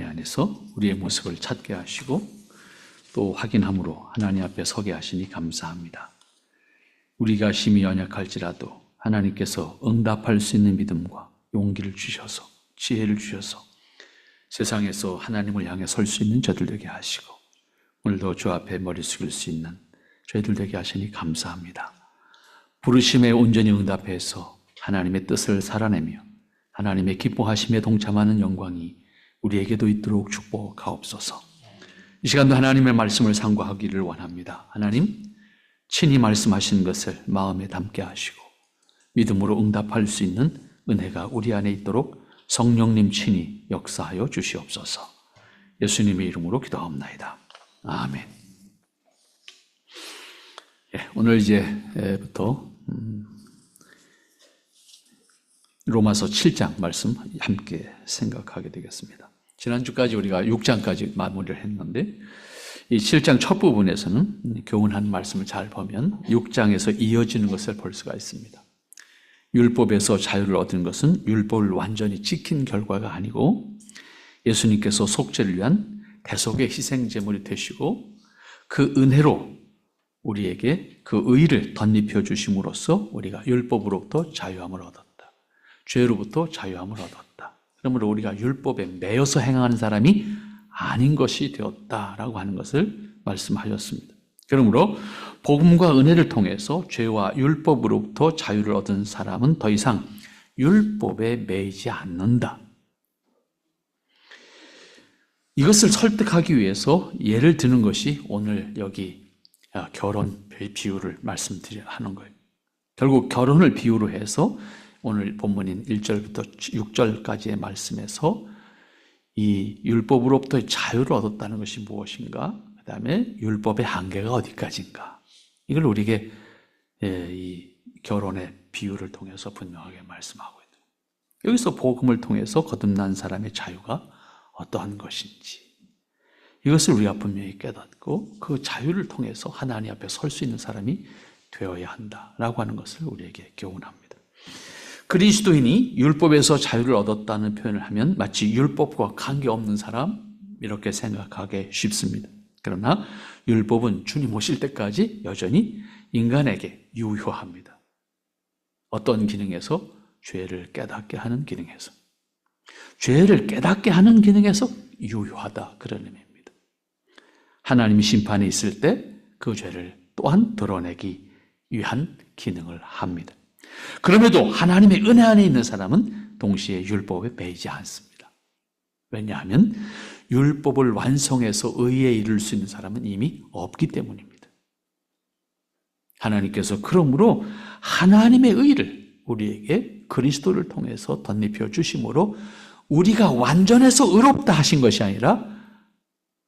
은혜 안에서 우리의 모습을 찾게 하시고 또 확인함으로 하나님 앞에 서게 하시니 감사합니다. 우리가 심히 연약할지라도 하나님께서 응답할 수 있는 믿음과 용기를 주셔서 지혜를 주셔서 세상에서 하나님을 향해 설 수 있는 저들 되게 하시고 오늘도 주 앞에 머리 숙일 수 있는 저희들 되게 하시니 감사합니다. 부르심에 온전히 응답해서 하나님의 뜻을 살아내며 하나님의 기뻐하심에 동참하는 영광이 우리에게도 있도록 축복하옵소서. 이 시간도 하나님의 말씀을 상고하기를 원합니다. 하나님, 친히 말씀하신 것을 마음에 담게 하시고 믿음으로 응답할 수 있는 은혜가 우리 안에 있도록 성령님 친히 역사하여 주시옵소서. 예수님의 이름으로 기도하옵나이다. 아멘. 오늘 이제부터 로마서 7장 말씀 함께 생각하게 되겠습니다. 지난주까지 우리가 6장까지 마무리를 했는데 이 7장 첫 부분에서는 교훈한 말씀을 잘 보면 6장에서 이어지는 것을 볼 수가 있습니다. 율법에서 자유를 얻은 것은 율법을 완전히 지킨 결과가 아니고 예수님께서 속죄를 위한 대속의 희생제물이 되시고 그 은혜로 우리에게 그 의를 덧입혀 주심으로써 우리가 율법으로부터 자유함을 얻었다. 죄로부터 자유함을 얻었다. 그러므로 우리가 율법에 매여서 행하는 사람이 아닌 것이 되었다라고 하는 것을 말씀하셨습니다. 그러므로 복음과 은혜를 통해서 죄와 율법으로부터 자유를 얻은 사람은 더 이상 율법에 매이지 않는다. 이것을 설득하기 위해서 예를 드는 것이 오늘 여기 결혼 비유를 말씀드리는 거예요. 결국 결혼을 비유로 해서 오늘 본문인 1절부터 6절까지의 말씀에서 이 율법으로부터 자유를 얻었다는 것이 무엇인가? 그 다음에 율법의 한계가 어디까지인가? 이걸 우리에게 이 결혼의 비유를 통해서 분명하게 말씀하고 있는 거예요. 여기서 복음을 통해서 거듭난 사람의 자유가 어떠한 것인지 이것을 우리가 분명히 깨닫고 그 자유를 통해서 하나님 앞에 설 수 있는 사람이 되어야 한다라고 하는 것을 우리에게 교훈합니다. 그리스도인이 율법에서 자유를 얻었다는 표현을 하면 마치 율법과 관계없는 사람 이렇게 생각하기 쉽습니다. 그러나 율법은 주님 오실 때까지 여전히 인간에게 유효합니다. 어떤 기능에서? 죄를 깨닫게 하는 기능에서. 죄를 깨닫게 하는 기능에서 유효하다 그런 의미입니다. 하나님이 심판에 있을 때 그 죄를 또한 드러내기 위한 기능을 합니다. 그럼에도 하나님의 은혜 안에 있는 사람은 동시에 율법에 매이지 않습니다. 왜냐하면 율법을 완성해서 의에 이를 수 있는 사람은 이미 없기 때문입니다. 하나님께서 그러므로 하나님의 의를 우리에게 그리스도를 통해서 덧입혀 주심으로 우리가 완전해서 의롭다 하신 것이 아니라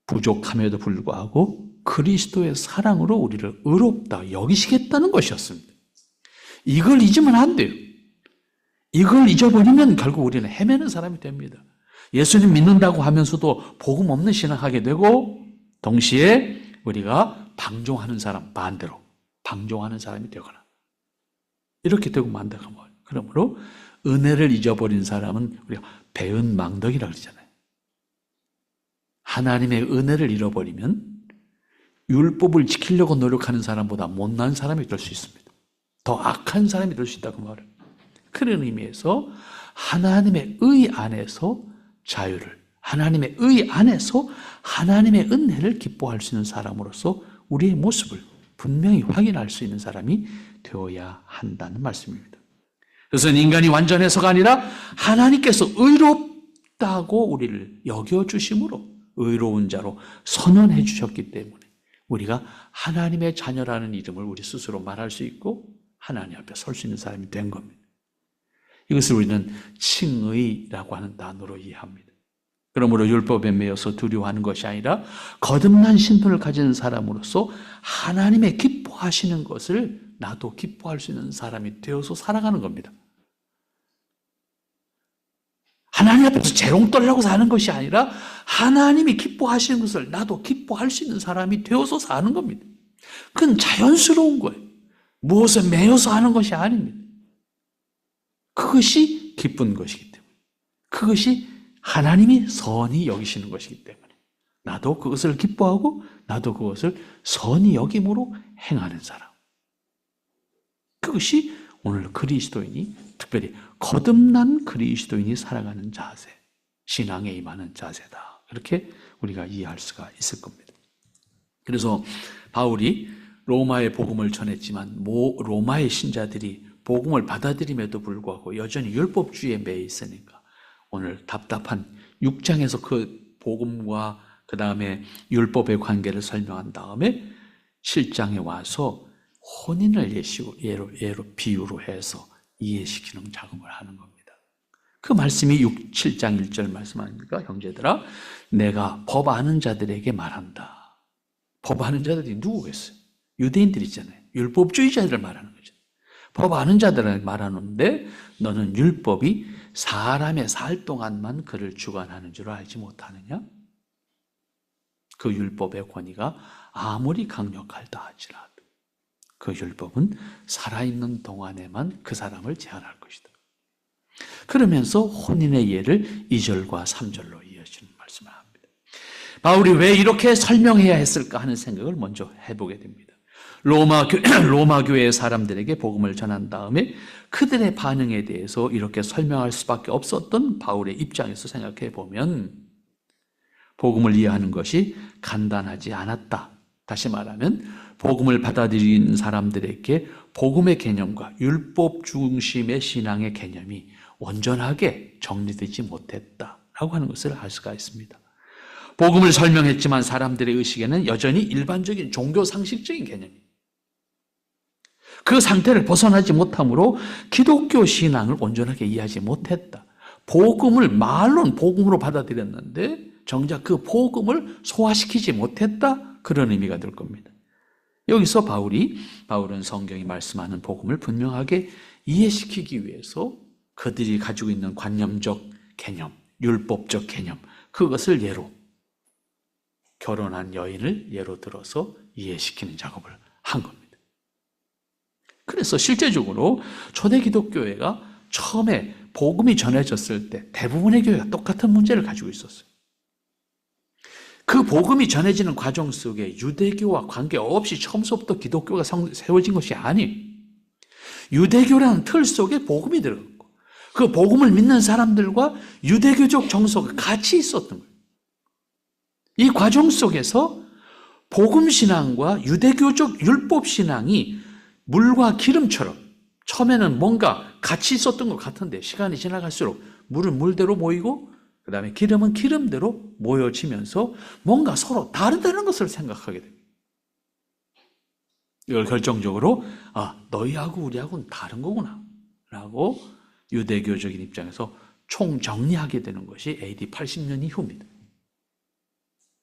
부족함에도 불구하고 그리스도의 사랑으로 우리를 의롭다 여기시겠다는 것이었습니다. 이걸 잊으면 안 돼요. 이걸 잊어버리면 결국 우리는 헤매는 사람이 됩니다. 예수님 믿는다고 하면서도 복음 없는 신앙하게 되고 동시에 우리가 방종하는 사람, 반대로 방종하는 사람이 되거나 이렇게 되고 만다가 뭐예요. 그러므로 은혜를 잊어버린 사람은 우리가 배은망덕이라고 그러잖아요. 하나님의 은혜를 잃어버리면 율법을 지키려고 노력하는 사람보다 못난 사람이 될 수 있습니다. 더 악한 사람이 될 수 있다고 말해요. 그런 의미에서 하나님의 의 안에서 자유를, 하나님의 의 안에서 하나님의 은혜를 기뻐할 수 있는 사람으로서 우리의 모습을 분명히 확인할 수 있는 사람이 되어야 한다는 말씀입니다. 그래서 인간이 완전해서가 아니라 하나님께서 의롭다고 우리를 여겨주심으로 의로운 자로 선언해 주셨기 때문에 우리가 하나님의 자녀라는 이름을 우리 스스로 말할 수 있고 하나님 앞에 설 수 있는 사람이 된 겁니다. 이것을 우리는 칭의라고 하는 단어로 이해합니다. 그러므로 율법에 매여서 두려워하는 것이 아니라 거듭난 신분을 가진 사람으로서 하나님의 기뻐하시는 것을 나도 기뻐할 수 있는 사람이 되어서 살아가는 겁니다. 하나님 앞에서 재롱 떨려고 사는 것이 아니라 하나님이 기뻐하시는 것을 나도 기뻐할 수 있는 사람이 되어서 사는 겁니다. 그건 자연스러운 거예요. 무엇에 매여서 하는 것이 아닙니다. 그것이 기쁜 것이기 때문에. 그것이 하나님이 선히 여기시는 것이기 때문에 나도 그것을 기뻐하고 나도 그것을 선히 여김으로 행하는 사람. 그것이 오늘 그리스도인이, 특별히 거듭난 그리스도인이 살아가는 자세, 신앙에 임하는 자세다. 이렇게 우리가 이해할 수가 있을 겁니다. 그래서 바울이 로마의 복음을 전했지만 로마의 신자들이 복음을 받아들임에도 불구하고 여전히 율법주의에 매여 있으니까 오늘 답답한 6장에서 그 복음과 그 다음에 율법의 관계를 설명한 다음에 7장에 와서 혼인을 예로 비유로 해서 이해시키는 작업을 하는 겁니다. 그 말씀이 7장 1절 말씀 아닙니까? 형제들아, 내가 법 아는 자들에게 말한다. 법 아는 자들이 누구겠어요? 유대인들이잖아요. 율법주의자들을 말하는 거죠. 법 아는 자들을 말하는데 너는 율법이 사람의 살 동안만 그를 주관하는 줄 알지 못하느냐? 그 율법의 권위가 아무리 강력하다 할지라도 그 율법은 살아있는 동안에만 그 사람을 제한할 것이다. 그러면서 혼인의 예를 2절과 3절로 이어지는 말씀을 합니다. 바울이 왜 이렇게 설명해야 했을까 하는 생각을 먼저 해보게 됩니다. 로마 교회의 사람들에게 복음을 전한 다음에 그들의 반응에 대해서 이렇게 설명할 수밖에 없었던 바울의 입장에서 생각해 보면 복음을 이해하는 것이 간단하지 않았다. 다시 말하면 복음을 받아들인 사람들에게 복음의 개념과 율법 중심의 신앙의 개념이 온전하게 정리되지 못했다라고 하는 것을 알 수가 있습니다. 복음을 설명했지만 사람들의 의식에는 여전히 일반적인 종교 상식적인 개념이 그 상태를 벗어나지 못함으로 기독교 신앙을 온전하게 이해하지 못했다. 복음을 말로는 복음으로 받아들였는데 정작 그 복음을 소화시키지 못했다. 그런 의미가 될 겁니다. 여기서 바울은 성경이 말씀하는 복음을 분명하게 이해시키기 위해서 그들이 가지고 있는 관념적 개념, 율법적 개념, 그것을 예로 결혼한 여인을 예로 들어서 이해시키는 작업을 한 겁니다. 그래서 실제적으로 초대 기독교회가 처음에 복음이 전해졌을 때 대부분의 교회가 똑같은 문제를 가지고 있었어요. 그 복음이 전해지는 과정 속에 유대교와 관계없이 처음부터 기독교가 세워진 것이 아니에요. 유대교라는 틀 속에 복음이 들어갔고 그 복음을 믿는 사람들과 유대교적 정서가 같이 있었던 거예요. 이 과정 속에서 복음신앙과 유대교적 율법신앙이 물과 기름처럼 처음에는 뭔가 같이 있었던 것 같은데 시간이 지나갈수록 물은 물대로 모이고 그 다음에 기름은 기름대로 모여지면서 뭔가 서로 다르다는 것을 생각하게 됩니다. 이걸 결정적으로 너희하고 우리하고는 다른 거구나 라고 유대교적인 입장에서 총정리하게 되는 것이 AD 80년 이후입니다.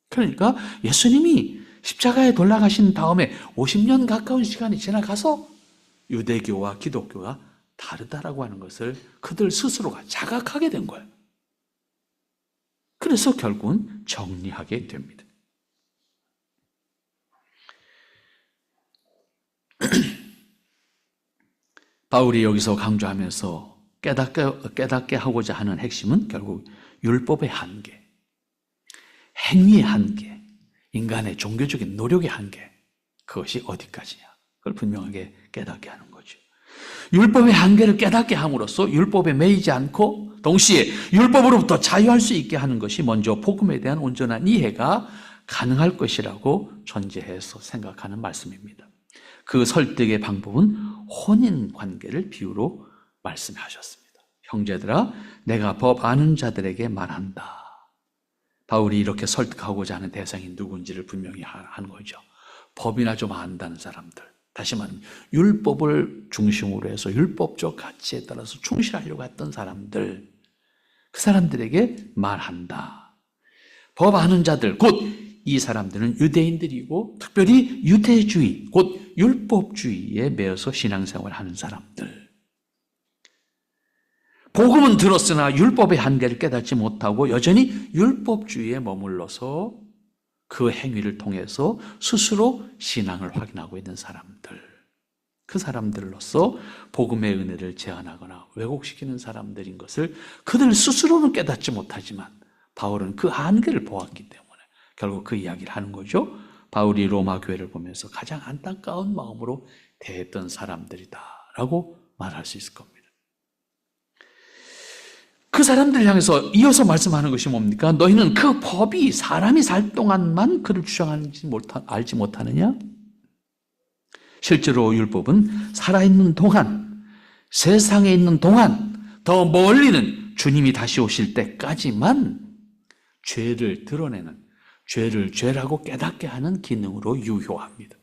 그러니까 예수님이 십자가에 돌아가신 다음에 50년 가까운 시간이 지나가서 유대교와 기독교가 다르다라고 하는 것을 그들 스스로가 자각하게 된 거예요. 그래서 결국은 정리하게 됩니다. 바울이 여기서 강조하면서 깨닫게 하고자 하는 핵심은 결국 율법의 한계, 행위의 한계, 인간의 종교적인 노력의 한계, 그것이 어디까지냐, 그걸 분명하게 깨닫게 하는 거죠. 율법의 한계를 깨닫게 함으로써 율법에 매이지 않고 동시에 율법으로부터 자유할 수 있게 하는 것이 먼저 복음에 대한 온전한 이해가 가능할 것이라고 전제해서 생각하는 말씀입니다. 그 설득의 방법은 혼인 관계를 비유로 말씀하셨습니다. 형제들아, 내가 법 아는 자들에게 말한다. 바울이 이렇게 설득하고자 하는 대상이 누군지를 분명히 한 거죠. 법이나 좀 안다는 사람들. 다시 말하면 율법을 중심으로 해서 율법적 가치에 따라서 충실하려고 했던 사람들, 그 사람들에게 말한다. 법 아는 자들, 곧 이 사람들은 유대인들이고 특별히 유대주의, 곧 율법주의에 매여서 신앙생활을 하는 사람들. 복음은 들었으나 율법의 한계를 깨닫지 못하고 여전히 율법주의에 머물러서 그 행위를 통해서 스스로 신앙을 확인하고 있는 사람들. 그 사람들로서 복음의 은혜를 제한하거나 왜곡시키는 사람들인 것을 그들 스스로는 깨닫지 못하지만 바울은 그 한계를 보았기 때문에 결국 그 이야기를 하는 거죠. 바울이 로마 교회를 보면서 가장 안타까운 마음으로 대했던 사람들이다라고 말할 수 있을 겁니다. 그 사람들을 향해서 이어서 말씀하는 것이 뭡니까? 너희는 그 법이 사람이 살 동안만 그를 주장하는지 알지 못하느냐? 실제로 율법은 살아있는 동안, 세상에 있는 동안, 더 멀리는 주님이 다시 오실 때까지만 죄를 드러내는, 죄를 죄라고 깨닫게 하는 기능으로 유효합니다.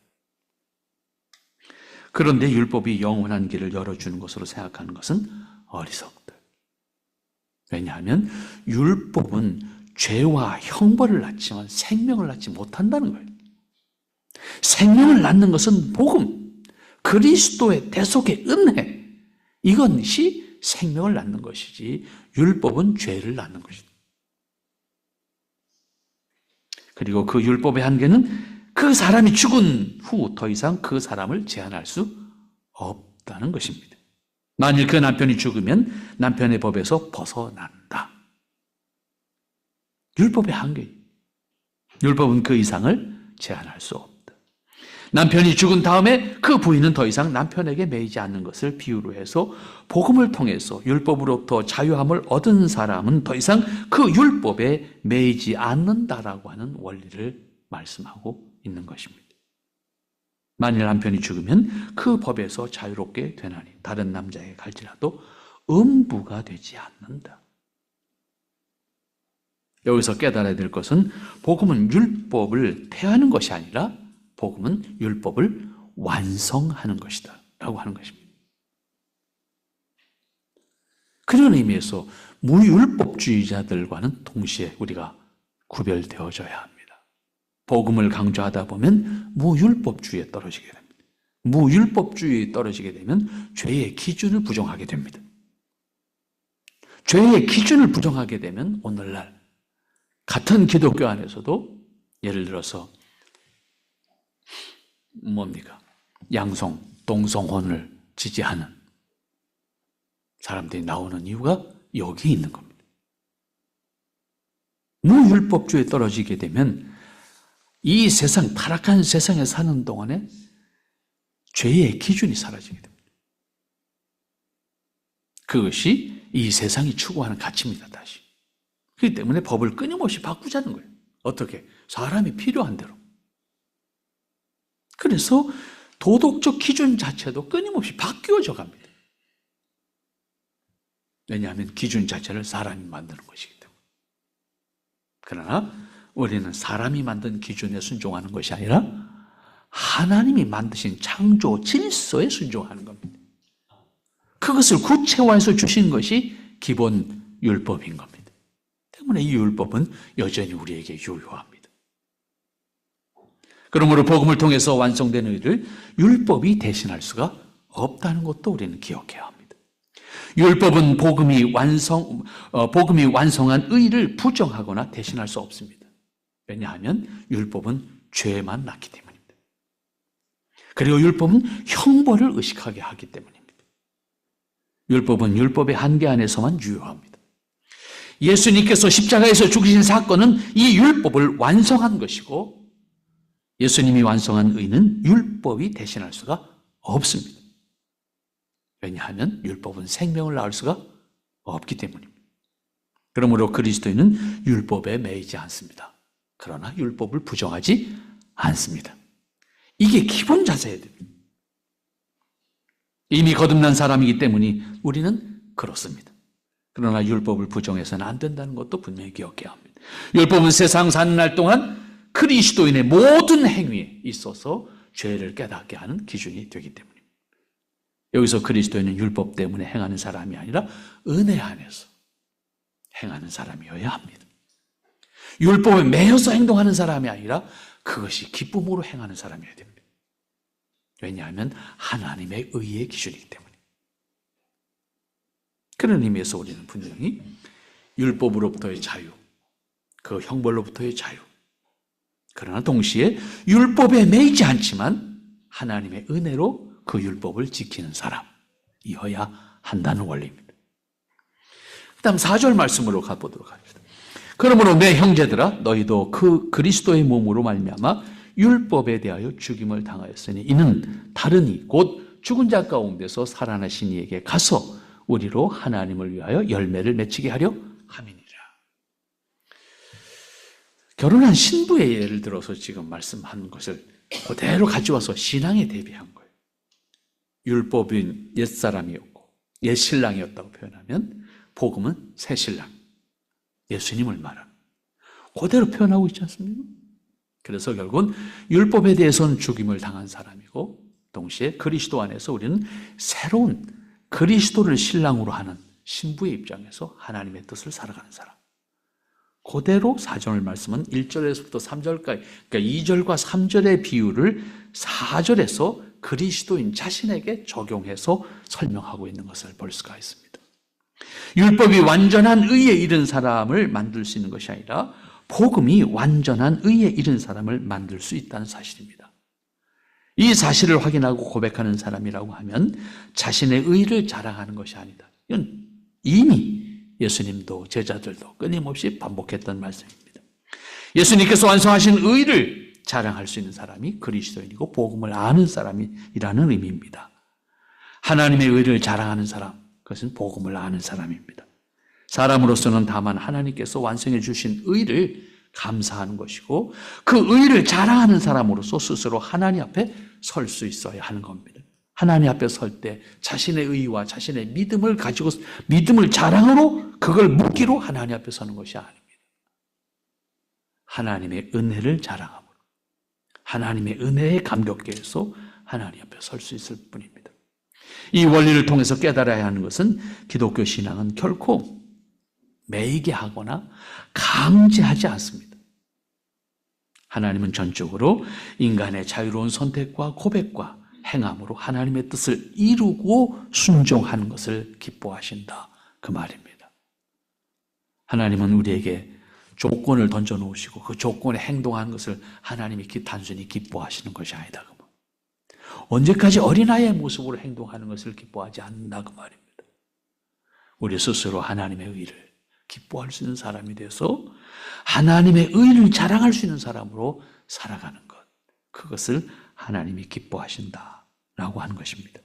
그런데 율법이 영원한 길을 열어주는 것으로 생각하는 것은 어리석다. 왜냐하면 율법은 죄와 형벌을 낳지만 생명을 낳지 못한다는 거예요. 생명을 낳는 것은 복음, 그리스도의 대속의 은혜, 이것이 생명을 낳는 것이지 율법은 죄를 낳는 것이다. 그리고 그 율법의 한계는 그 사람이 죽은 후 더 이상 그 사람을 제한할 수 없다는 것입니다. 만일 그 남편이 죽으면 남편의 법에서 벗어난다. 율법의 한계. 율법은 그 이상을 제한할 수 없다. 남편이 죽은 다음에 그 부인은 더 이상 남편에게 매이지 않는 것을 비유로 해서 복음을 통해서 율법으로부터 자유함을 얻은 사람은 더 이상 그 율법에 매이지 않는다라고 하는 원리를 말씀하고 있는 것입니다. 만일 남편이 죽으면 그 법에서 자유롭게 되나니 다른 남자에게 갈지라도 음부가 되지 않는다. 여기서 깨달아야 될 것은 복음은 율법을 폐하는 것이 아니라 복음은 율법을 완성하는 것이다 라고 하는 것입니다. 그런 의미에서 무율법주의자들과는 동시에 우리가 구별되어져야 합니다. 복음을 강조하다 보면 무율법주의에 떨어지게 됩니다. 무율법주의에 떨어지게 되면 죄의 기준을 부정하게 됩니다. 죄의 기준을 부정하게 되면 오늘날 같은 기독교 안에서도 예를 들어서 뭡니까? 양성, 동성혼을 지지하는 사람들이 나오는 이유가 여기 있는 겁니다. 무율법주의에 떨어지게 되면 이 세상, 타락한 세상에 사는 동안에 죄의 기준이 사라지게 됩니다. 그것이 이 세상이 추구하는 가치입니다, 다시. 그렇기 때문에 법을 끊임없이 바꾸자는 거예요. 어떻게? 사람이 필요한 대로. 그래서 도덕적 기준 자체도 끊임없이 바뀌어져 갑니다. 왜냐하면 기준 자체를 사람이 만드는 것이기 때문에. 그러나 우리는 사람이 만든 기준에 순종하는 것이 아니라 하나님이 만드신 창조 질서에 순종하는 겁니다. 그것을 구체화해서 주신 것이 기본 율법인 겁니다. 때문에 이 율법은 여전히 우리에게 유효합니다. 그러므로 복음을 통해서 완성된 의를 율법이 대신할 수가 없다는 것도 우리는 기억해야 합니다. 율법은 복음이 완성한 의를 부정하거나 대신할 수 없습니다. 왜냐하면 율법은 죄만 낳기 때문입니다. 그리고 율법은 형벌을 의식하게 하기 때문입니다. 율법은 율법의 한계 안에서만 유효합니다. 예수님께서 십자가에서 죽으신 사건은 이 율법을 완성한 것이고 예수님이 완성한 의는 율법이 대신할 수가 없습니다. 왜냐하면 율법은 생명을 낳을 수가 없기 때문입니다. 그러므로 그리스도인은 율법에 매이지 않습니다. 그러나 율법을 부정하지 않습니다. 이게 기본 자세예요. 이미 거듭난 사람이기 때문에 우리는 그렇습니다. 그러나 율법을 부정해서는 안 된다는 것도 분명히 기억해야 합니다. 율법은 세상 사는 날 동안 그리스도인의 모든 행위에 있어서 죄를 깨닫게 하는 기준이 되기 때문입니다. 여기서 그리스도인은 율법 때문에 행하는 사람이 아니라 은혜 안에서 행하는 사람이어야 합니다. 율법에 매여서 행동하는 사람이 아니라 그것이 기쁨으로 행하는 사람이어야 됩니다. 왜냐하면 하나님의 의의 기준이기 때문에. 그런 의미에서 우리는 분명히 율법으로부터의 자유, 그 형벌로부터의 자유, 그러나 동시에 율법에 매이지 않지만 하나님의 은혜로 그 율법을 지키는 사람이어야 한다는 원리입니다. 그 다음 4절 말씀으로 가보도록 하겠습니다. 그러므로 내 형제들아 너희도 그 그리스도의 몸으로 말미암아 율법에 대하여 죽임을 당하였으니 이는 다르니 곧 죽은 자 가운데서 살아나신 이에게 가서 우리로 하나님을 위하여 열매를 맺히게 하려 함이니라. 결혼한 신부의 예를 들어서 지금 말씀한 것을 그대로 가져와서 신앙에 대비한 거예요. 율법인 옛사람이었고 옛신랑이었다고 표현하면 복음은 새신랑, 예수님을 말하는 그대로 표현하고 있지 않습니까? 그래서 결국은 율법에 대해서는 죽임을 당한 사람이고 동시에 그리스도 안에서 우리는 새로운 그리스도를 신랑으로 하는 신부의 입장에서 하나님의 뜻을 살아가는 사람. 그대로 4절 말씀은 1절에서부터 3절까지, 그러니까 2절과 3절의 비유를 4절에서 그리스도인 자신에게 적용해서 설명하고 있는 것을 볼 수가 있습니다. 율법이 완전한 의에 이른 사람을 만들 수 있는 것이 아니라 복음이 완전한 의에 이른 사람을 만들 수 있다는 사실입니다. 이 사실을 확인하고 고백하는 사람이라고 하면 자신의 의를 자랑하는 것이 아니다. 이건 이미 예수님도 제자들도 끊임없이 반복했던 말씀입니다. 예수님께서 완성하신 의를 자랑할 수 있는 사람이 그리스도인이고 복음을 아는 사람이라는 의미입니다. 하나님의 의를 자랑하는 사람, 그것은 복음을 아는 사람입니다. 사람으로서는 다만 하나님께서 완성해 주신 의를 감사하는 것이고 그 의를 자랑하는 사람으로서 스스로 하나님 앞에 설 수 있어야 하는 겁니다. 하나님 앞에 설 때 자신의 의와 자신의 믿음을 가지고 믿음을 자랑으로 그걸 묻기로 하나님 앞에 서는 것이 아닙니다. 하나님의 은혜를 자랑함으로 하나님의 은혜에 감격해 해서 하나님 앞에 설 수 있을 뿐입니다. 이 원리를 통해서 깨달아야 하는 것은 기독교 신앙은 결코 매이게 하거나 강제하지 않습니다. 하나님은 전적으로 인간의 자유로운 선택과 고백과 행함으로 하나님의 뜻을 이루고 순종하는 것을 기뻐하신다. 그 말입니다. 하나님은 우리에게 조건을 던져놓으시고 그 조건에 행동하는 것을 하나님이 단순히 기뻐하시는 것이 아니다. 그 말. 언제까지 어린아이의 모습으로 행동하는 것을 기뻐하지 않는다. 그 말입니다. 우리 스스로 하나님의 의를 기뻐할 수 있는 사람이 돼서 하나님의 의를 자랑할 수 있는 사람으로 살아가는 것. 그것을 하나님이 기뻐하신다라고 하는 것입니다.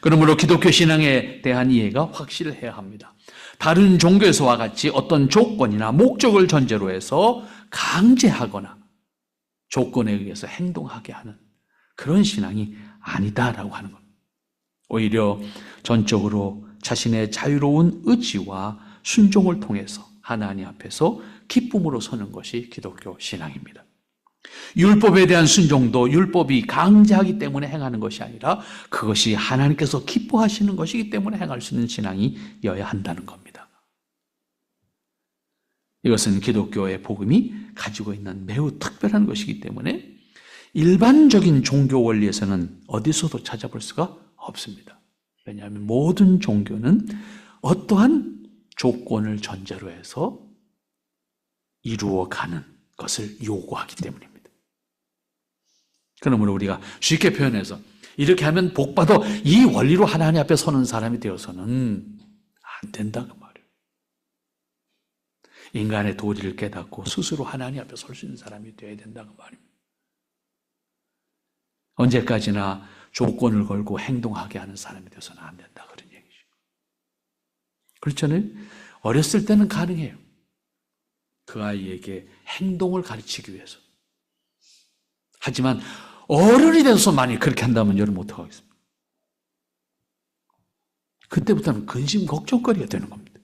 그러므로 기독교 신앙에 대한 이해가 확실해야 합니다. 다른 종교에서와 같이 어떤 조건이나 목적을 전제로 해서 강제하거나 조건에 의해서 행동하게 하는 그런 신앙이 아니다라고 하는 겁니다. 오히려 전적으로 자신의 자유로운 의지와 순종을 통해서 하나님 앞에서 기쁨으로 서는 것이 기독교 신앙입니다. 율법에 대한 순종도 율법이 강제하기 때문에 행하는 것이 아니라 그것이 하나님께서 기뻐하시는 것이기 때문에 행할 수 있는 신앙이어야 한다는 겁니다. 이것은 기독교의 복음이 가지고 있는 매우 특별한 것이기 때문에 일반적인 종교 원리에서는 어디서도 찾아볼 수가 없습니다. 왜냐하면 모든 종교는 어떠한 조건을 전제로 해서 이루어가는 것을 요구하기 때문입니다. 그러므로 우리가 쉽게 표현해서 이렇게 하면 복받아 이 원리로 하나님 앞에 서는 사람이 되어서는 안 된다 그 말이에요. 인간의 도리를 깨닫고 스스로 하나님 앞에 설 수 있는 사람이 되어야 된다 그 말입니다. 언제까지나 조건을 걸고 행동하게 하는 사람이 되어서는 안 된다 그런 얘기죠. 그렇잖아요. 어렸을 때는 가능해요. 그 아이에게 행동을 가르치기 위해서. 하지만 어른이 돼서 만약 그렇게 한다면 여러분 어떡하겠습니까? 그때부터는 근심 걱정거리가 되는 겁니다.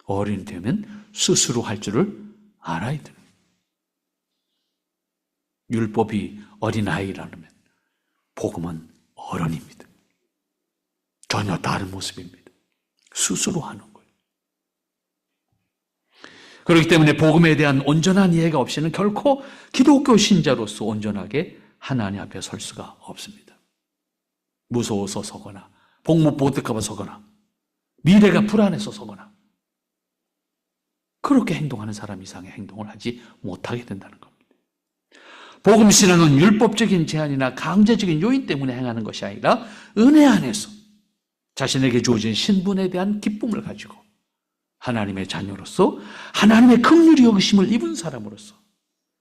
어른이 되면 스스로 할 줄을 알아야 되는 거예요. 율법이 어린아이라면 복음은 어른입니다. 전혀 다른 모습입니다. 스스로 하는 거예요. 그렇기 때문에 복음에 대한 온전한 이해가 없이는 결코 기독교 신자로서 온전하게 하나님 앞에 설 수가 없습니다. 무서워서 서거나 복 못 받을까 봐 서거나 미래가 불안해서 서거나 그렇게 행동하는 사람 이상의 행동을 하지 못하게 된다는 겁니다. 복음 신앙은 율법적인 제한이나 강제적인 요인 때문에 행하는 것이 아니라 은혜 안에서 자신에게 주어진 신분에 대한 기쁨을 가지고 하나님의 자녀로서 하나님의 긍휼히 여기심을 입은 사람으로서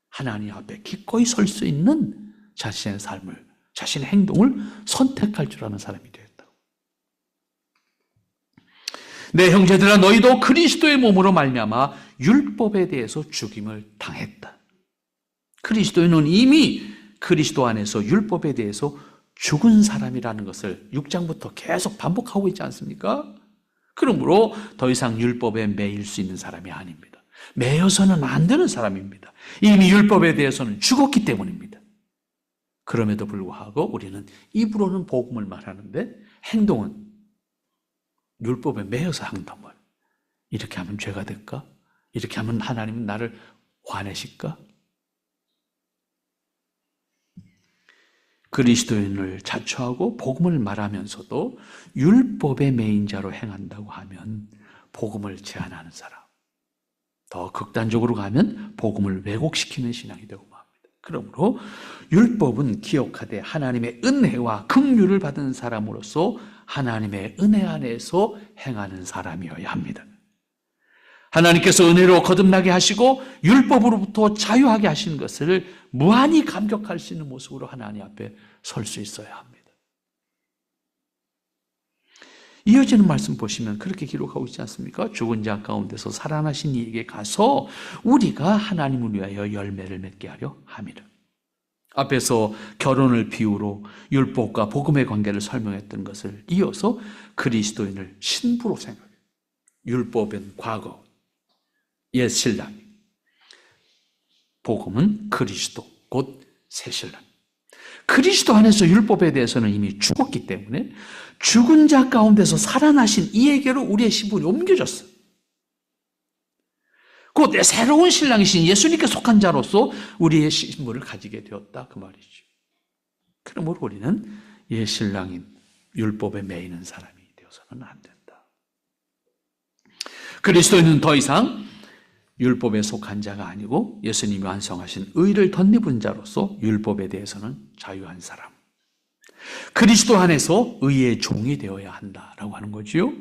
하나님 앞에 기꺼이 설 수 있는 자신의 삶을, 자신의 행동을 선택할 줄 아는 사람이 되었다. 내 형제들아, 너희도 그리스도의 몸으로 말미암아 율법에 대해서 죽임을 당했다. 그리스도인은 이미 그리스도 안에서 율법에 대해서 죽은 사람이라는 것을 6장부터 계속 반복하고 있지 않습니까? 그러므로 더 이상 율법에 매일 수 있는 사람이 아닙니다. 매여서는 안 되는 사람입니다. 이미 율법에 대해서는 죽었기 때문입니다. 그럼에도 불구하고 우리는 입으로는 복음을 말하는데 행동은 율법에 매여서 한단 말이에요. 이렇게 하면 죄가 될까? 이렇게 하면 하나님은 나를 화내실까? 그리스도인을 자처하고 복음을 말하면서도 율법의 매인 자로 행한다고 하면 복음을 제한하는 사람, 더 극단적으로 가면 복음을 왜곡시키는 신앙이 되고 맙니다. 그러므로 율법은 기억하되 하나님의 은혜와 긍휼을 받은 사람으로서 하나님의 은혜 안에서 행하는 사람이어야 합니다. 하나님께서 은혜로 거듭나게 하시고 율법으로부터 자유하게 하시는 것을 무한히 감격할 수 있는 모습으로 하나님 앞에 설 수 있어야 합니다. 이어지는 말씀 보시면 그렇게 기록하고 있지 않습니까? 죽은 자 가운데서 살아나신 이에게 가서 우리가 하나님을 위하여 열매를 맺게 하려 함이라. 앞에서 결혼을 비유로 율법과 복음의 관계를 설명했던 것을 이어서 그리스도인을 신부로 생각해요. 율법은 과거, 옛 신랑, 복음은 그리스도, 곧 새 신랑. 그리스도 안에서 율법에 대해서는 이미 죽었기 때문에 죽은 자 가운데서 살아나신 이에게로 우리의 신분이 옮겨졌어요. 곧 새로운 신랑이신 예수님께 속한 자로서 우리의 신분을 가지게 되었다, 그 말이죠. 그러므로 우리는 옛 신랑인 율법에 매이는 사람이 되어서는 안 된다. 그리스도인은 더 이상 율법에 속한 자가 아니고 예수님이 완성하신 의를 덧입은 자로서 율법에 대해서는 자유한 사람, 그리스도 안에서 의의 종이 되어야 한다라고 하는 거지요.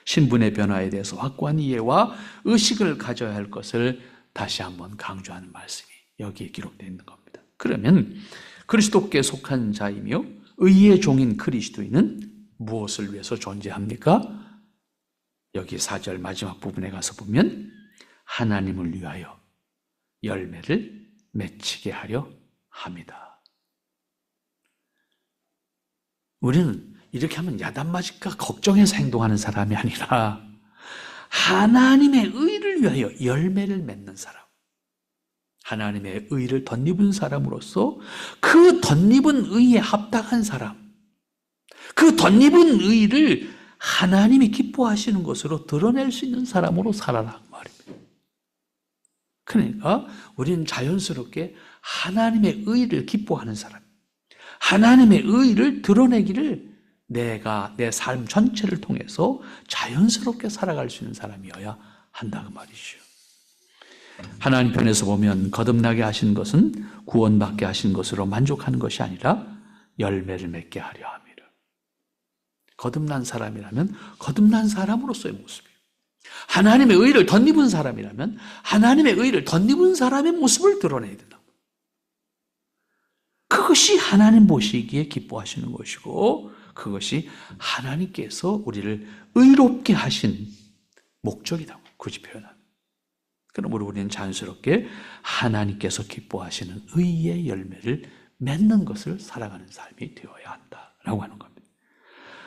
신분의 변화에 대해서 확고한 이해와 의식을 가져야 할 것을 다시 한번 강조하는 말씀이 여기에 기록되어 있는 겁니다. 그러면 그리스도께 속한 자이며 의의 종인 그리스도인은 무엇을 위해서 존재합니까? 여기 4절 마지막 부분에 가서 보면 하나님을 위하여 열매를 맺히게 하려 합니다. 우리는 이렇게 하면 야단 맞을까 걱정해서 행동하는 사람이 아니라 하나님의 의를 위하여 열매를 맺는 사람, 하나님의 의를 덧입은 사람으로서 그 덧입은 의에 합당한 사람, 그 덧입은 의를 하나님이 기뻐하시는 것으로 드러낼 수 있는 사람으로 살아라 말입니다. 그러니까 우리는 자연스럽게 하나님의 의를 기뻐하는 사람, 하나님의 의를 드러내기를 내가 내 삶 전체를 통해서 자연스럽게 살아갈 수 있는 사람이어야 한다 그 말이죠. 하나님 편에서 보면 거듭나게 하신 것은 구원받게 하신 것으로 만족하는 것이 아니라 열매를 맺게 하려 함이라. 거듭난 사람이라면 거듭난 사람으로서의 모습이에요. 하나님의 의를 덧입은 사람이라면 하나님의 의를 덧입은 사람의 모습을 드러내야 된다. 그것이 하나님 보시기에 기뻐하시는 것이고 그것이 하나님께서 우리를 의롭게 하신 목적이라고 굳이 표현합니다. 그러므로 우리는 자연스럽게 하나님께서 기뻐하시는 의의 열매를 맺는 것을 살아가는 삶이 되어야 한다라고 하는 겁니다.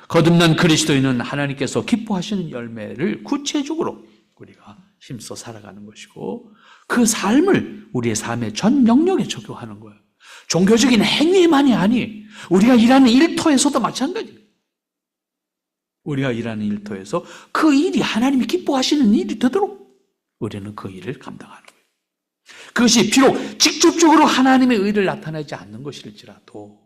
거듭난 그리스도인은 하나님께서 기뻐하시는 열매를 구체적으로 우리가 힘써 살아가는 것이고 그 삶을 우리의 삶의 전 영역에 적용하는 거예요. 종교적인 행위만이 아니 우리가 일하는 일터에서도 마찬가지입니다. 우리가 일하는 일터에서 그 일이 하나님이 기뻐하시는 일이 되도록 우리는 그 일을 감당하는 거예요. 그것이 비록 직접적으로 하나님의 의를 나타내지 않는 것일지라도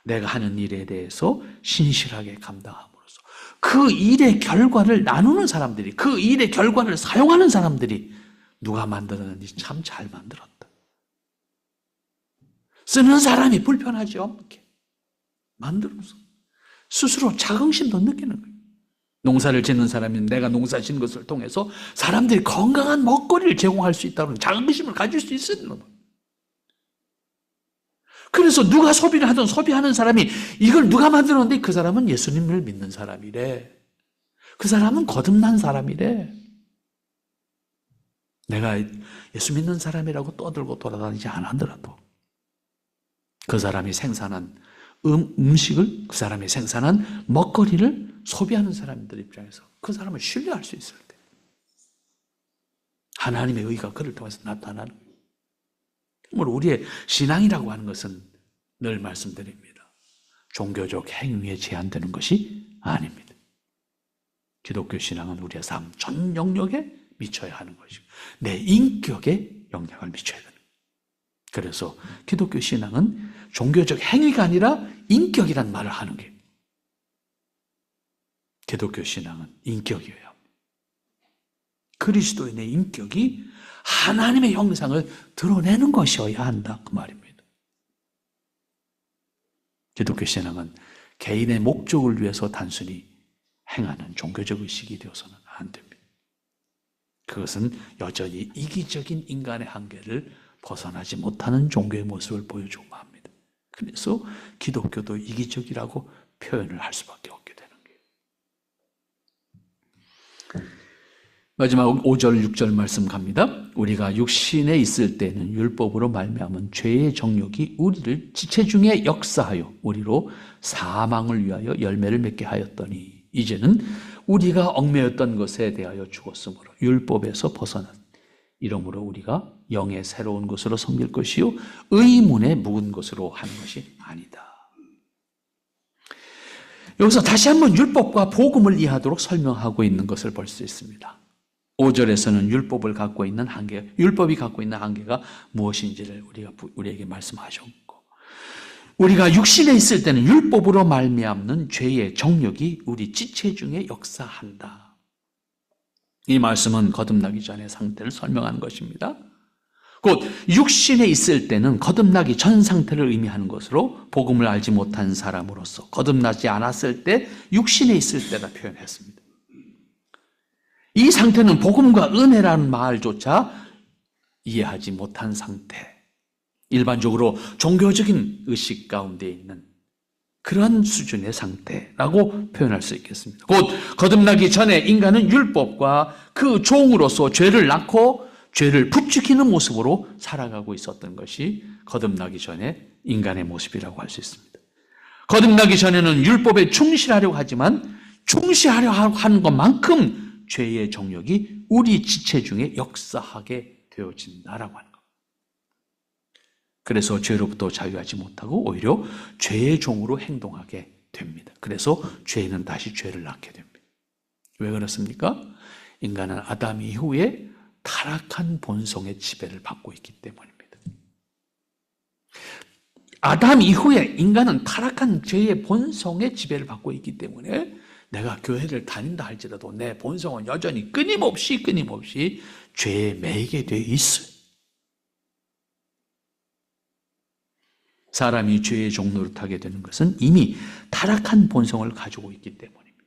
내가 하는 일에 대해서 신실하게 감당함으로써 그 일의 결과를 나누는 사람들이, 그 일의 결과를 사용하는 사람들이 누가 만들었는지 참 잘 만들었다. 쓰는 사람이 불편하죠. 이렇게 만들어서 스스로 자긍심도 느끼는 거예요. 농사를 짓는 사람이 내가 농사 짓는 것을 통해서 사람들이 건강한 먹거리를 제공할 수 있다는 자긍심을 가질 수 있는 거예요. 그래서 누가 소비를 하든 소비하는 사람이 이걸 누가 만들었는데 그 사람은 예수님을 믿는 사람이래. 그 사람은 거듭난 사람이래. 내가 예수 믿는 사람이라고 떠들고 돌아다니지 않았더라도 그 사람이 생산한 음식을, 그 사람이 생산한 먹거리를 소비하는 사람들 입장에서 그 사람을 신뢰할 수 있을 때 하나님의 의가 그를 통해서 나타나는 거예요. 우리의 신앙이라고 하는 것은 늘 말씀드립니다. 종교적 행위에 제한되는 것이 아닙니다. 기독교 신앙은 우리의 삶 전 영역에 미쳐야 하는 것이고 내 인격에 영향을 미쳐야 되는 거예요. 그래서 기독교 신앙은 종교적 행위가 아니라 인격이란 말을 하는 게 기독교 신앙은 인격이어야 합니다. 그리스도인의 인격이 하나님의 형상을 드러내는 것이어야 한다 그 말입니다. 기독교 신앙은 개인의 목적을 위해서 단순히 행하는 종교적 의식이 되어서는 안 됩니다. 그것은 여전히 이기적인 인간의 한계를 벗어나지 못하는 종교의 모습을 보여주고 합니다. 그래서 기독교도 이기적이라고 표현을 할 수밖에 없게 되는 거예요. 마지막 5절, 6절 말씀 갑니다. 우리가 육신에 있을 때는 율법으로 말미암은 죄의 정욕이 우리를 지체 중에 역사하여 우리로 사망을 위하여 열매를 맺게 하였더니 이제는 우리가 얽매였던 것에 대하여 죽었으므로 율법에서 벗어난 이러므로 우리가 영의 새로운 것으로 섬길 것이요 의문의 묵은 것으로 하는 것이 아니다. 여기서 다시 한번 율법과 복음을 이해하도록 설명하고 있는 것을 볼 수 있습니다. 5절에서는 율법을 갖고 있는 한계, 율법이 갖고 있는 한계가 무엇인지를 우리에게 말씀하셨고, 우리가 육신에 있을 때는 율법으로 말미암는 죄의 정욕이 우리 지체 중에 역사한다. 이 말씀은 거듭나기 전의 상태를 설명하는 것입니다. 곧 육신에 있을 때는 거듭나기 전 상태를 의미하는 것으로 복음을 알지 못한 사람으로서 거듭나지 않았을 때 육신에 있을 때다 표현했습니다. 이 상태는 복음과 은혜라는 말조차 이해하지 못한 상태, 일반적으로 종교적인 의식 가운데 있는 그런 수준의 상태라고 표현할 수 있겠습니다. 곧 거듭나기 전에 인간은 율법과 그 종으로서 죄를 낳고 죄를 부추기는 모습으로 살아가고 있었던 것이 거듭나기 전에 인간의 모습이라고 할 수 있습니다. 거듭나기 전에는 율법에 충실하려고 하지만 충실하려고 하는 것만큼 죄의 정욕이 우리 지체 중에 역사하게 되어진다라고 하는 것. 그래서 죄로부터 자유하지 못하고 오히려 죄의 종으로 행동하게 됩니다. 그래서 죄는 다시 죄를 낳게 됩니다. 왜 그렇습니까? 인간은 아담 이후에 타락한 본성의 지배를 받고 있기 때문입니다. 아담 이후에 인간은 타락한 죄의 본성의 지배를 받고 있기 때문에 내가 교회를 다닌다 할지라도 내 본성은 여전히 끊임없이 죄에 매이게 되어 있어요. 사람이 죄의 종로를 타게 되는 것은 이미 타락한 본성을 가지고 있기 때문입니다.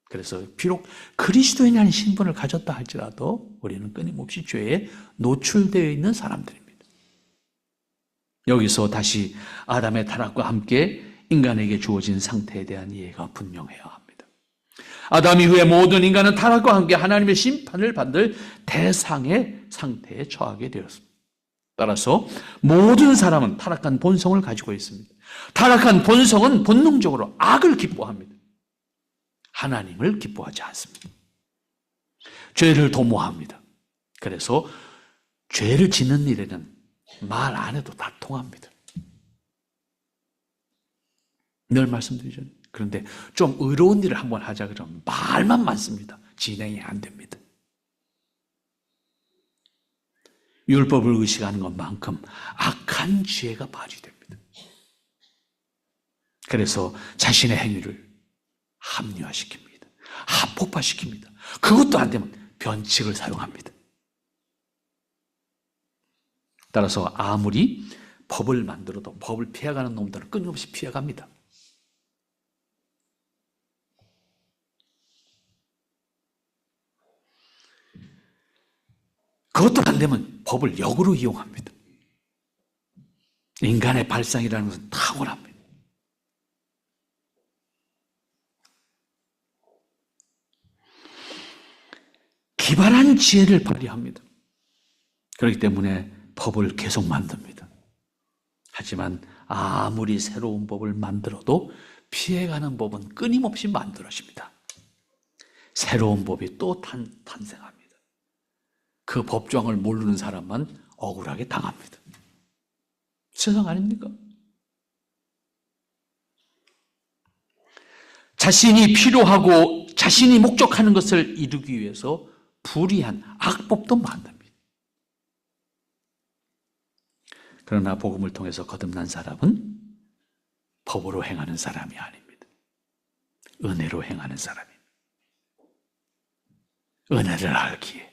그래서 비록 그리스도인이라는 신분을 가졌다 할지라도 우리는 끊임없이 죄에 노출되어 있는 사람들입니다. 여기서 다시 아담의 타락과 함께 인간에게 주어진 상태에 대한 이해가 분명해야 합니다. 아담 이후에 모든 인간은 타락과 함께 하나님의 심판을 받을 대상의 상태에 처하게 되었습니다. 따라서 모든 사람은 타락한 본성을 가지고 있습니다. 타락한 본성은 본능적으로 악을 기뻐합니다. 하나님을 기뻐하지 않습니다. 죄를 도모합니다. 그래서 죄를 짓는 일에는 말 안 해도 다 통합니다. 늘 말씀드리죠. 그런데 좀 의로운 일을 한번 하자 그러면 말만 많습니다. 진행이 안 됩니다. 율법을 의식하는 것만큼 악한 지혜가 발휘됩니다. 그래서 자신의 행위를 합리화시킵니다. 합법화시킵니다. 그것도 안 되면 변칙을 사용합니다. 따라서 아무리 법을 만들어도 법을 피해가는 놈들은 끊임없이 피해갑니다. 그것도 안 되면 법을 역으로 이용합니다. 인간의 발상이라는 것은 탁월합니다. 기발한 지혜를 발휘합니다. 그렇기 때문에 법을 계속 만듭니다. 하지만 아무리 새로운 법을 만들어도 피해가는 법은 끊임없이 만들어집니다. 새로운 법이 또 탄생합니다. 그 법조항을 모르는 사람만 억울하게 당합니다. 세상 아닙니까? 자신이 필요하고 자신이 목적하는 것을 이루기 위해서 불의한 악법도 만듭니다. 그러나 복음을 통해서 거듭난 사람은 법으로 행하는 사람이 아닙니다. 은혜로 행하는 사람입니다. 은혜를 알기에.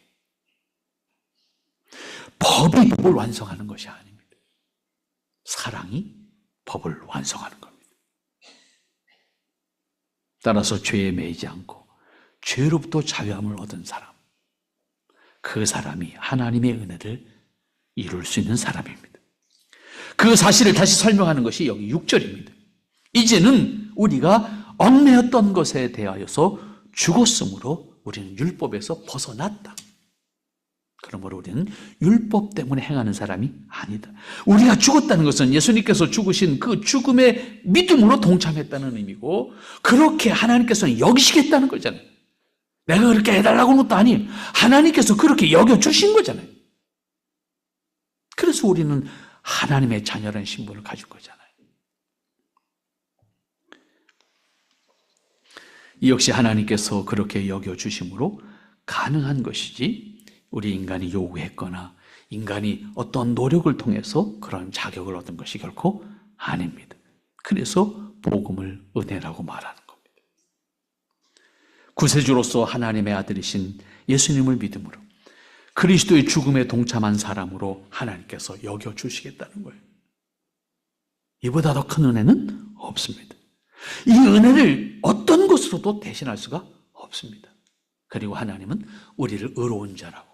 법이 법을 완성하는 것이 아닙니다. 사랑이 법을 완성하는 겁니다. 따라서 죄에 매이지 않고 죄로부터 자유함을 얻은 사람, 그 사람이 하나님의 은혜를 이룰 수 있는 사람입니다. 그 사실을 다시 설명하는 것이 여기 6절입니다. 이제는 우리가 얽매였던 것에 대하여서 죽었으므로 우리는 율법에서 벗어났다. 그러므로 우리는 율법 때문에 행하는 사람이 아니다. 우리가 죽었다는 것은 예수님께서 죽으신 그 죽음의 믿음으로 동참했다는 의미고, 그렇게 하나님께서는 여기시겠다는 거잖아요. 내가 그렇게 해달라고 하는 것도 아니에요. 하나님께서 그렇게 여겨주신 거잖아요. 그래서 우리는 하나님의 자녀라는 신분을 가진 거잖아요. 이 역시 하나님께서 그렇게 여겨주심으로 가능한 것이지, 우리 인간이 요구했거나 인간이 어떤 노력을 통해서 그런 자격을 얻은 것이 결코 아닙니다. 그래서 복음을 은혜라고 말하는 겁니다. 구세주로서 하나님의 아들이신 예수님을 믿음으로 그리스도의 죽음에 동참한 사람으로 하나님께서 여겨주시겠다는 거예요. 이보다 더 큰 은혜는 없습니다. 이 은혜를 어떤 것으로도 대신할 수가 없습니다. 그리고 하나님은 우리를 의로운 자라고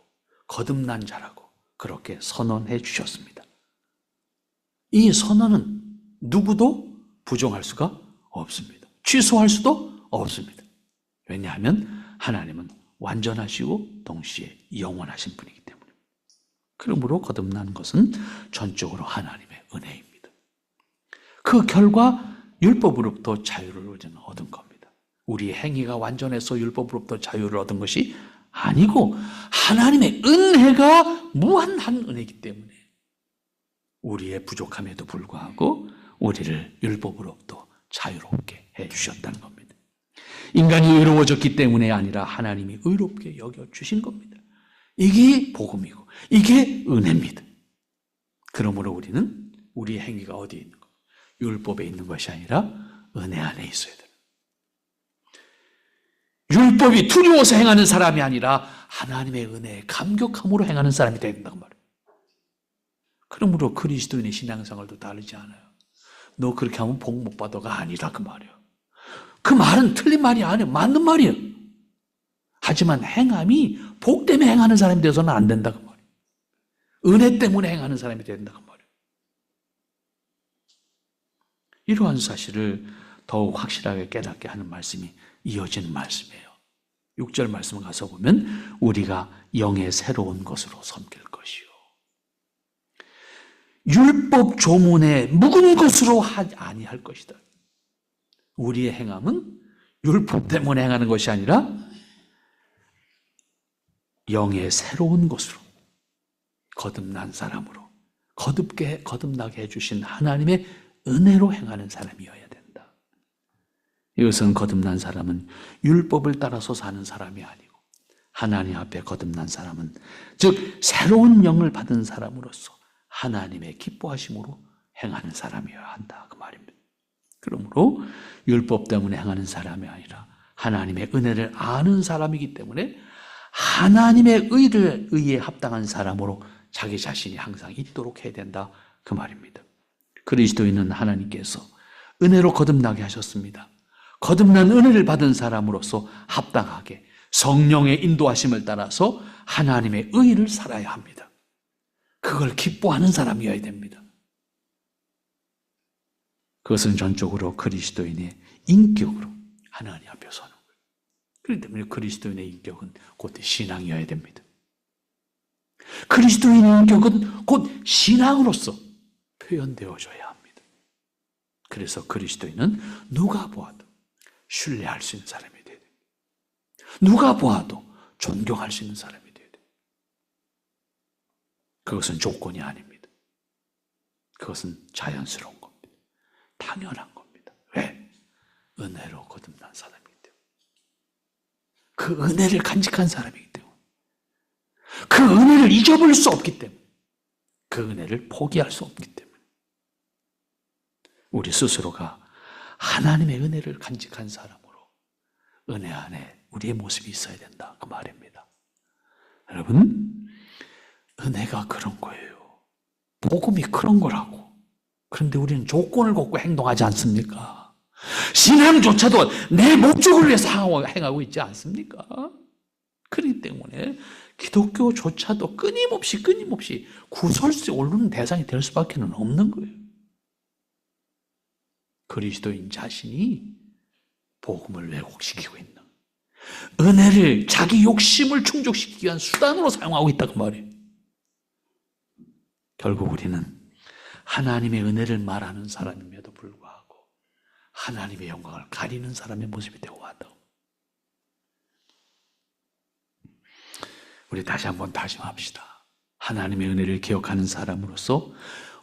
거듭난 자라고 그렇게 선언해 주셨습니다. 이 선언은 누구도 부정할 수가 없습니다. 취소할 수도 없습니다. 왜냐하면 하나님은 완전하시고 동시에 영원하신 분이기 때문에. 그러므로 거듭난 것은 전적으로 하나님의 은혜입니다. 그 결과 율법으로부터 자유를 우리는 얻은 겁니다. 우리의 행위가 완전해서 율법으로부터 자유를 얻은 것이 아니고 하나님의 은혜가 무한한 은혜이기 때문에 우리의 부족함에도 불구하고 우리를 율법으로부터 자유롭게 해주셨다는 겁니다. 인간이 의로워졌기 때문에 아니라 하나님이 의롭게 여겨주신 겁니다. 이게 복음이고 이게 은혜입니다. 그러므로 우리는 우리의 행위가 어디에 있는 것? 율법에 있는 것이 아니라 은혜 안에 있어야 돼요. 율법이 두려워서 행하는 사람이 아니라 하나님의 은혜에 감격함으로 행하는 사람이 되야 된다고 말이에요. 그러므로 그리스도인의 신앙생활도 다르지 않아요. 너 그렇게 하면 복 못 받아가 아니라 그 말이에요. 그 말은 틀린 말이 아니에요. 맞는 말이에요. 하지만 행함이 복 때문에 행하는 사람이 되어서는 안 된다 그 말이에요. 은혜 때문에 행하는 사람이 된다 그 말이에요. 이러한 사실을 더욱 확실하게 깨닫게 하는 말씀이 이어지는 말씀이에요. 6절 말씀을 가서 보면 우리가 영의 새로운 것으로 섬길 것이요. 율법 조문에 묵은 것으로 하지 아니할 것이다. 우리의 행함은 율법 때문에 행하는 것이 아니라 영의 새로운 것으로 거듭난 사람으로 거듭나게 해주신 하나님의 은혜로 행하는 사람이어야 된다. 이것은 거듭난 사람은 율법을 따라서 사는 사람이 아니고 하나님 앞에 거듭난 사람은 즉 새로운 영을 받은 사람으로서 하나님의 기뻐하심으로 행하는 사람이어야 한다 그 말입니다. 그러므로 율법 때문에 행하는 사람이 아니라 하나님의 은혜를 아는 사람이기 때문에 하나님의 의에 합당한 사람으로 자기 자신이 항상 있도록 해야 된다 그 말입니다. 그리스도인은 하나님께서 은혜로 거듭나게 하셨습니다. 거듭난 은혜를 받은 사람으로서 합당하게 성령의 인도하심을 따라서 하나님의 의를 살아야 합니다. 그걸 기뻐하는 사람이어야 됩니다. 그것은 전적으로 그리스도인의 인격으로 하나님 앞에 서는 거예요. 그렇기 때문에 그리스도인의 인격은 곧 신앙이어야 됩니다. 그리스도인의 인격은 곧 신앙으로서 표현되어져야 합니다. 그래서 그리스도인은 누가 보아도 신뢰할 수 있는 사람이 돼야 됩니다. 누가 보아도 존경할 수 있는 사람이 돼야 됩니다. 그것은 조건이 아닙니다. 그것은 자연스러운 겁니다. 당연한 겁니다. 왜? 은혜로 거듭난 사람이기 때문에. 그 은혜를 간직한 사람이기 때문에. 그 은혜를 잊어버릴 수 없기 때문에. 그 은혜를 포기할 수 없기 때문에. 우리 스스로가 하나님의 은혜를 간직한 사람으로 은혜 안에 우리의 모습이 있어야 된다. 그 말입니다. 여러분, 은혜가 그런 거예요. 복음이 그런 거라고. 그런데 우리는 조건을 걷고 행동하지 않습니까? 신앙조차도 내 목적을 위해서 행하고 있지 않습니까? 그렇기 때문에 기독교조차도 끊임없이 구설수에 오르는 대상이 될 수밖에 없는 거예요. 그리스도인 자신이 복음을 왜곡시키고 있는, 은혜를 자기 욕심을 충족시키기 위한 수단으로 사용하고 있다고 말해요. 결국 우리는 하나님의 은혜를 말하는 사람임에도 불구하고 하나님의 영광을 가리는 사람의 모습이 되고 한다고. 우리 다시 한번 다짐합시다. 하나님의 은혜를 기억하는 사람으로서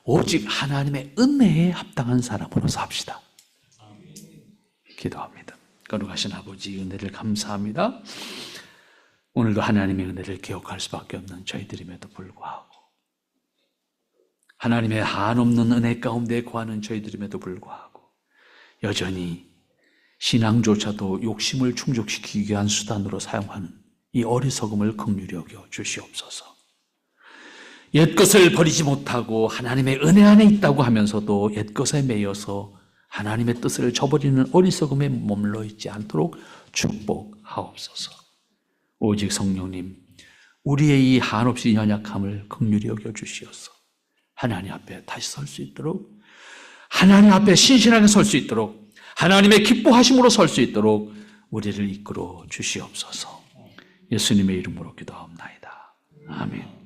오직 하나님의 은혜에 합당한 사람으로서 합시다. 기도합니다. 거룩하신 아버지, 은혜를 감사합니다. 오늘도 하나님의 은혜를 기억할 수밖에 없는 저희들임에도 불구하고, 하나님의 한없는 은혜 가운데 거하는 저희들임에도 불구하고 여전히 신앙조차도 욕심을 충족시키기 위한 수단으로 사용하는 이 어리석음을 긍휼히 여겨 주시옵소서. 옛것을 버리지 못하고 하나님의 은혜 안에 있다고 하면서도 옛것에 매여서 하나님의 뜻을 저버리는 어리석음에 머물러 있지 않도록 축복하옵소서. 오직 성령님, 우리의 이 한없이 연약함을 긍휼히 여겨 주시옵소서. 하나님 앞에 다시 설 수 있도록, 하나님 앞에 신실하게 설 수 있도록, 하나님의 기뻐하심으로 설 수 있도록 우리를 이끌어 주시옵소서. 예수님의 이름으로 기도하옵나이다. 아멘.